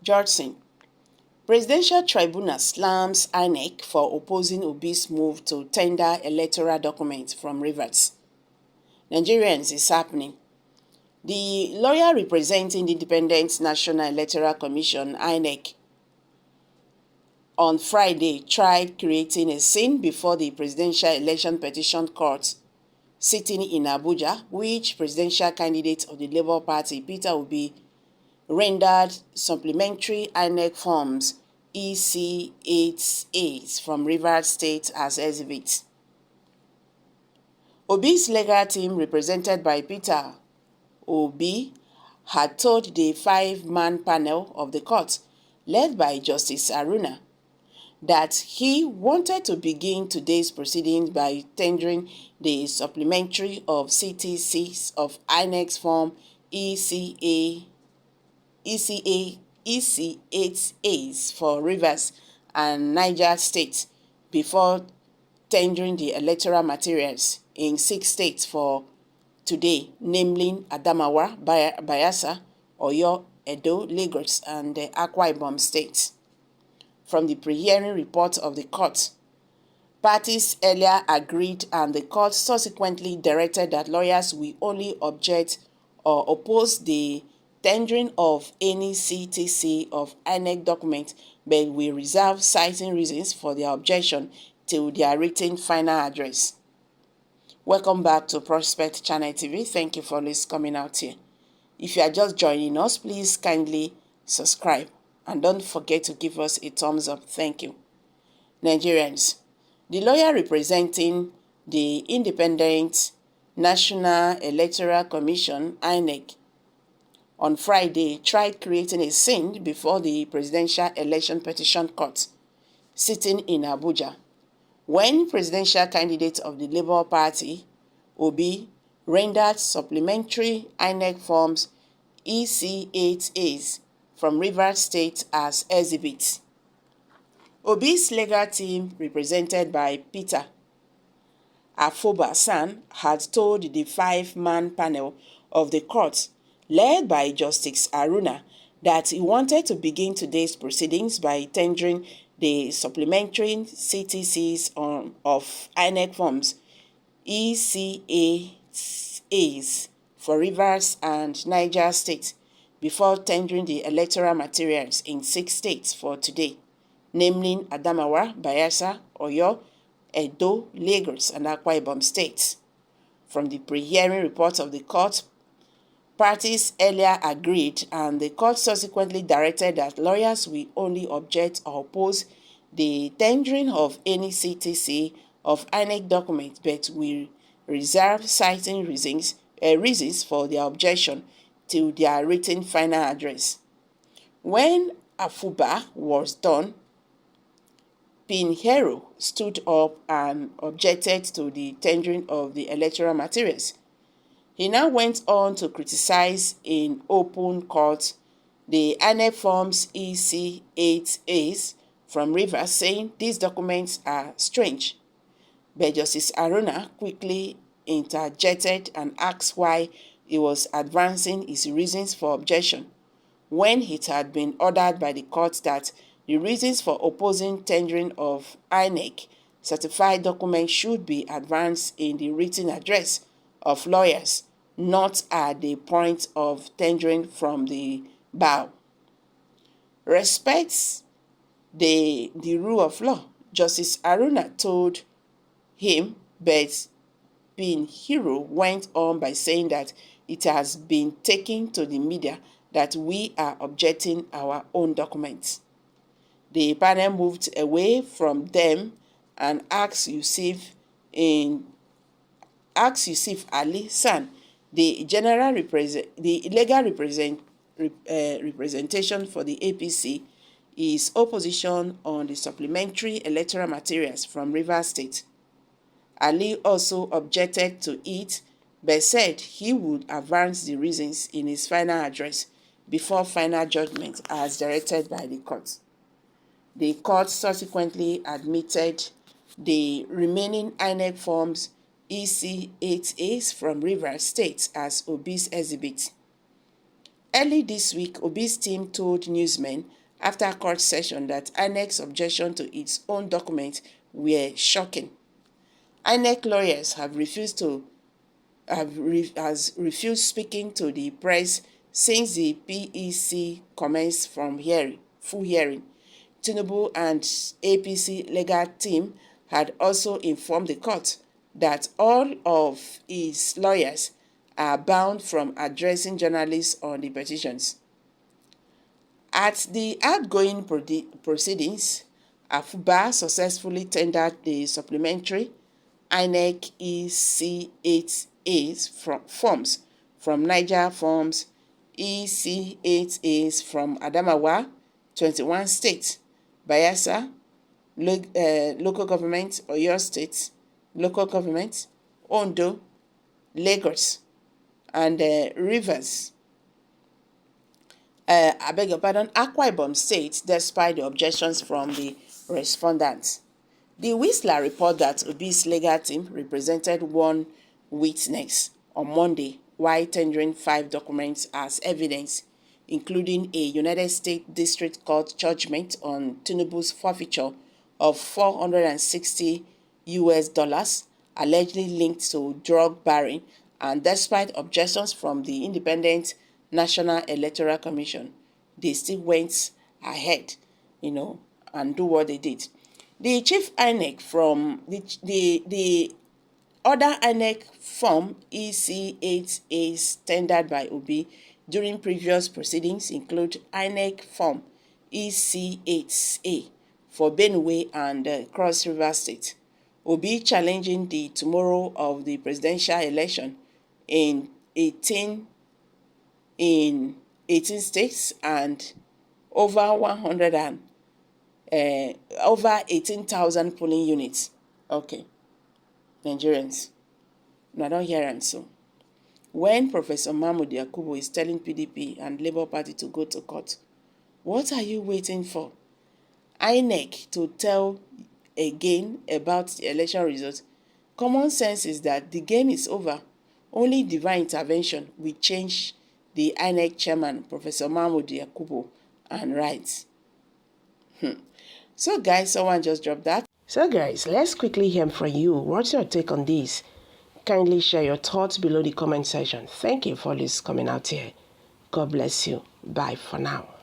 Johnson. Presidential Tribunal slams INEC for opposing Obi's move to tender electoral documents from Rivers. Nigerians is happening. The lawyer representing the Independent National Electoral Commission, INEC, on Friday tried creating a scene before the Presidential Election Petition Court sitting in Abuja, which presidential candidate of the Labour Party, Peter Obi, rendered supplementary INEC forms EC8As from Rivers State as exhibits. Obi's legal team, represented by Peter Obi, had told the five-man panel of the court, led by Justice Haruna, that he wanted to begin today's proceedings by tendering the supplementary of CT6 of INEC's form EC8As for Rivers and Niger States before tendering the electoral materials in 6 states for today, namely Adamawa, Bayelsa, Oyo, Edo, Lagos, and the Akwa Ibom states. From the pre-hearing report of the court, parties earlier agreed, and the court subsequently directed that lawyers will only object or oppose the tendering of any CTC of INEC document, but will reserve citing reasons for their objection till their written final address. Welcome back to Prospect Channel TV. Thank you for always coming out here. If you are just joining us, please kindly subscribe and don't forget to give us a thumbs up. Thank you. Nigerians, the lawyer representing the Independent National Electoral Commission, INEC, on Friday tried creating a scene before the Presidential Election Petition Court sitting in Abuja, when presidential candidate of the Labour Party, Obi, rendered supplementary INEC forms EC8As from Rivers State as exhibits. Obi's legal team, represented by Peter Afobasan, had told the five-man panel of the court, led by Justice Haruna, that he wanted to begin today's proceedings by tendering the supplementary CTCs of INEC forms EC8As for Rivers and Niger States before tendering the electoral materials in 6 states for today, namely Adamawa, Bayelsa, Oyo, Edo, Lagos, and Akwa Ibom states. From the pre-hearing report of the court, parties earlier agreed, and the court subsequently directed that lawyers will only object or oppose the tendering of any CTC of INEC documents, but will reserve citing reasons for their objection till their written final address. When Afuba was done, Pinheiro stood up and objected to the tendering of the electoral materials. He now went on to criticize in open court the INEC forms EC8As from Rivers, saying these documents are strange. But Justice Haruna quickly interjected and asked why he was advancing his reasons for objection, when it had been ordered by the court that the reasons for opposing tendering of INEC certified documents should be advanced in the written address of lawyers, not at the point of tendering from the bar. Respects the rule of law, Justice Haruna told him, but Pinheiro went on by saying that it has been taken to the media that we are objecting our own documents. The panel moved away from them and asked Yusuf Ali San, the legal representation for the APC, his opposition on the supplementary electoral materials from Rivers State. Ali also objected to it, but said he would advance the reasons in his final address before final judgment as directed by the court. The court subsequently admitted the remaining INEC forms EC8As from Rivers State as Obi's exhibit. Early this week, Obi's team told newsmen after a court session that INEC's objection to its own documents were shocking. INEC lawyers have refused speaking to the press since the PEC commenced from full hearing. Tinubu and APC legal team had also informed the court that all of his lawyers are bound from addressing journalists on the petitions. At the outgoing proceedings, Afuba successfully tendered the supplementary INEC EC8As forms from Niger, forms EC8As from Adamawa, 21 states, Bayelsa, local government, Oyo State, local government, Ondo, Lagos, and Rivers. Akwa Ibom State, despite the objections from the respondents. The Whistler report that Obi's legal team represented one witness on Monday while tendering 5 documents as evidence, including a United States District Court judgment on Tinubu's forfeiture of $460 allegedly linked to drug barring, and despite objections from the Independent National Electoral Commission, they still went ahead, and do what they did. The chief INEC from the other INEC form EC8As tendered by Obi during previous proceedings include INEC form EC8A for Benue and Cross River State. Obi challenging the tomorrow of the presidential election in 18 states and over 18,000 polling units. Okay, Nigerians, I don't hear am so. When Professor Mahmood Yakubu is telling PDP and Labour Party to go to court, what are you waiting for? INEC to tell again about the election results. Common sense is that the game is over. Only divine intervention will change the INEC chairman, Professor Mahmood Yakubu, and right. So guys, someone just dropped that. So guys, let's quickly hear from you. What's your take on this? Kindly share your thoughts below the comment section. Thank you for this coming out here. God bless you. Bye for now.